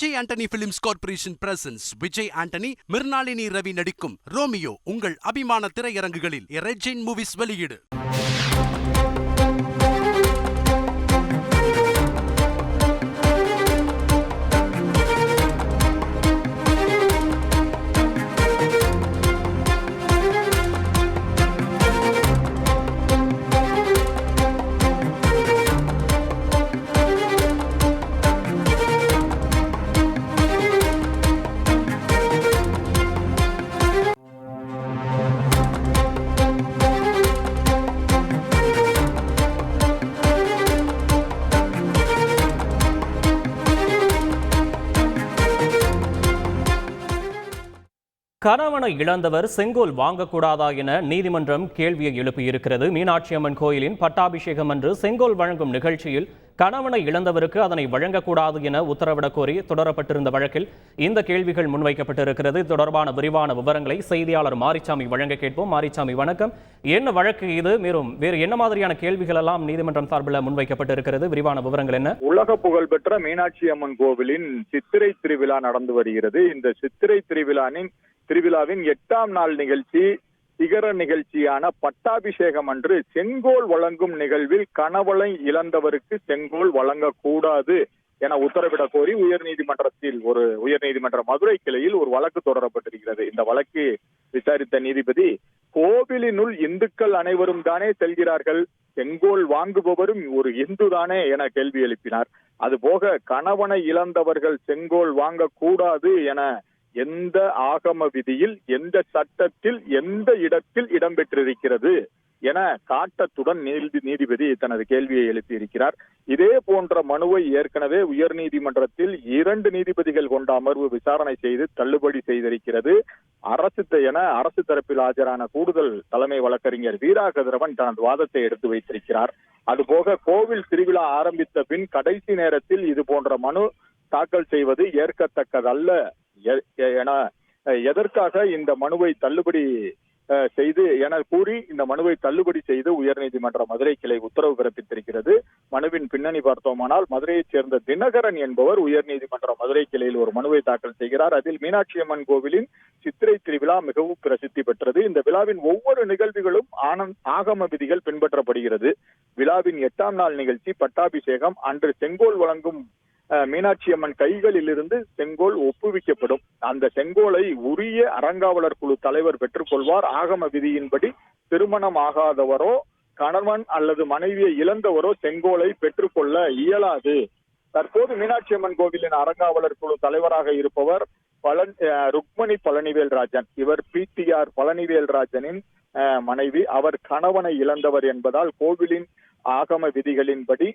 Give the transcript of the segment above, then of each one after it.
Vijay Antony films corporation presents Vijay Antony, Mrinalini Ravi நடிக்கும் ரோமியோ உங்கள் அபிமான திரையரங்குகளில் ரெஜின் மூவிஸ் வெளியீடு. கணவனை இழந்தவர் செங்கோல் வாங்கக்கூடாதா என நீதிமன்றம் கேள்வியை எழுப்பியிருக்கிறது. மீனாட்சி அம்மன் கோயிலின் பட்டாபிஷேகம் அன்று செங்கோல் வழங்கும் நிகழ்ச்சியில் கணவனை இழந்தவருக்கு அதனை வழங்கக்கூடாது என உத்தரவிடக் கோரி தொடரப்பட்டிருந்த வழக்கில் இந்த கேள்விகள் முன்வைக்கப்பட்டிருக்கிறது. தொடர்பான விரிவான விவரங்களை செய்தியாளர் மாரிசாமி வழங்க கேட்போம். மாரிசாமி, வணக்கம். என்ன வழக்கு இது? மேலும் வேறு என்ன மாதிரியான கேள்விகள் எல்லாம் நீதிமன்றம் சார்பில் முன்வைக்கப்பட்டிருக்கிறது? விரிவான விவரங்கள் என்ன? உலக புகழ்பெற்ற மீனாட்சி அம்மன் கோவிலின் சித்திரை திருவிழா நடந்து வருகிறது. இந்த சித்திரை திருவிழாவின் 8ஆம் நாள் நிகழ்ச்சி, சிகர நிகழ்ச்சியான பட்டாபிஷேகம் அன்று செங்கோல் வழங்கும் நிகழ்வில் கணவனை இழந்தவருக்கு செங்கோல் வழங்கக்கூடாது என உத்தரவிடக் கோரி உயர்நீதிமன்ற மதுரை கிளையில் ஒரு வழக்கு தொடரப்பட்டிருக்கிறது. இந்த வழக்கு விசாரித்த நீதிபதி, கோவிலினுள் இந்துக்கள் அனைவரும் தானே செல்கிறார்கள், செங்கோல் வாங்குபவரும் ஒரு இந்து தானே என கேள்வி எழுப்பினார். அதுபோக கணவனை இழந்தவர்கள் செங்கோல் வாங்கக்கூடாது என எந்த ஆகம விதியில், எந்த சட்டத்தில், எந்த இடத்தில் இடம்பெற்றிருக்கிறது என காட்டத்துடன் நீதிபதி தனது கேள்வியை எழுப்பியிருக்கிறார். இதே போன்ற மனுவை ஏற்கனவே உயர்நீதிமன்றத்தில் 2 நீதிபதிகள் கொண்ட அமர்வு விசாரணை செய்து தள்ளுபடி செய்திருக்கிறது. அரசு தரப்பில் ஆஜரான கூடுதல் தலைமை வழக்கறிஞர் வீரா கதிரவன் தனது வாதத்தை எடுத்து வைத்திருக்கிறார். அதுபோக கோவில் திருவிழா ஆரம்பித்த பின் கடைசி நேரத்தில் இது போன்ற மனு தாக்கல் செய்வது ஏற்கத்தக்கதல்ல என எதற்காக இந்த மனுவை தள்ளுபடி செய்து என கூறி இந்த மனுவை தள்ளுபடி செய்து உயர்நீதிமன்ற மதுரை கிளை உத்தரவு பிறப்பித்திருக்கிறது. மனுவின் பின்னணி பார்த்தோமானால், மதுரையைச் சேர்ந்த தினகரன் என்பவர் உயர்நீதிமன்ற மதுரை கிளையில் ஒரு மனுவை தாக்கல் செய்கிறார். அதில் மீனாட்சி அம்மன் கோவிலின் சித்திரை திருவிழா மிகவும் பிரசித்தி பெற்றது. இந்த விழாவின் ஒவ்வொரு நிகழ்வுகளும் ஆகம விதிகள் பின்பற்றப்படுகிறது. விழாவின் 8ஆம் நாள் நிகழ்ச்சி பட்டாபிஷேகம் அன்று செங்கோல் வழங்கும் மீனாட்சி அம்மன் கைகளில் இருந்து செங்கோல் ஒப்புவிக்கப்படும். அந்த செங்கோலை உரிய அறங்காவலர் குழு தலைவர் பெற்றுக்கொள்வார். ஆகம விதியின்படி திருமணம் ஆகாதவரோ கணவன் அல்லது மனைவியை இழந்தவரோ செங்கோலை பெற்றுக்கொள்ள இயலாது. தற்போது மீனாட்சி அம்மன் கோவிலின் அறங்காவலர் குழு தலைவராக இருப்பவர் ருக்மணி பழனிவேல்ராஜன். இவர் PTR பழனிவேல்ராஜனின் மனைவி. அவர் கணவனை இழந்தவர் என்பதால் கோவிலின் ஆகம விதிகளின்படி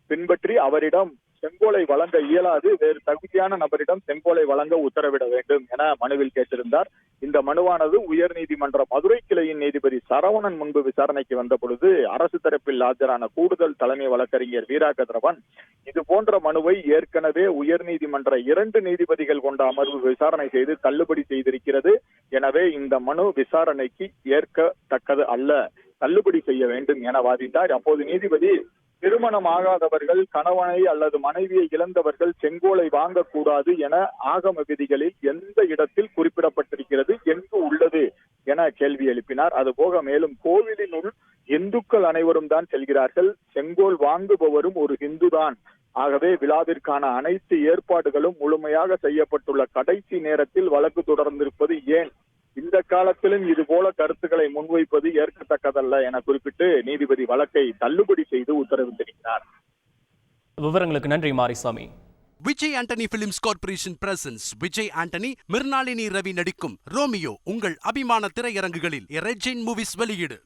பின்பற்றி அவரிடம் செங்கோலை வழங்க இயலாது, வேறு தகுதியான நபரிடம் செங்கோலை வழங்க உத்தரவிட வேண்டும் என மனுவில் கேட்டிருந்தார். இந்த மனுவானது உயர்நீதிமன்ற மதுரை கிளையின் நீதிபதி சரவணன் முன்பு விசாரணைக்கு வந்த பொழுது அரசு தரப்பில் ஆஜரான கூடுதல் தலைமை வழக்கறிஞர் வீரா கதிரவன் இது போன்ற மனுவை ஏற்கனவே உயர்நீதிமன்ற 2 நீதிபதிகள் கொண்ட அமர்வு விசாரணை செய்து தள்ளுபடி செய்திருக்கிறது. எனவே இந்த மனு விசாரணைக்கு ஏற்கத்தக்கது அல்ல, தள்ளுபடி செய்ய வேண்டும் என வாதிட்டார். அப்போது நீதிபதி, திருமணம் ஆகாதவர்கள் கணவனை அல்லது மனைவியை இழந்தவர்கள் செங்கோலை வாங்கக்கூடாது என ஆகம விதிகளில் எந்த இடத்தில் குறிப்பிடப்பட்டிருக்கிறது, எங்கு உள்ளது என கேள்வி எழுப்பினார். அதுபோக மேலும் கோவிலினுள் இந்துக்கள் அனைவரும் தான் செல்கிறார்கள், செங்கோல் வாங்குபவரும் ஒரு இந்து தான். ஆகவே விழாவிற்கான அனைத்து ஏற்பாடுகளும் முழுமையாக செய்யப்பட்டுள்ள கடைசி நேரத்தில் வழக்கு தொடர்ந்திருப்பது ஏன், இந்த காலத்திலும் இது போல கருத்துக்களை முன்வைப்பது ஏற்கத்தக்கதல்ல என குறிப்பிட்டு நீதிபதி வழக்கை தள்ளுபடி செய்து உத்தரவிட்டிருக்கிறார். விவரங்களுக்கு நன்றி Marisamy. Vijay Antony films corporation presents Vijay Antony, Mrinalini Ravi நடிக்கும் ரோமியோ உங்கள் அபிமான திரையரங்குகளில் ரெஜின் மூவிஸ் வெளியீடு.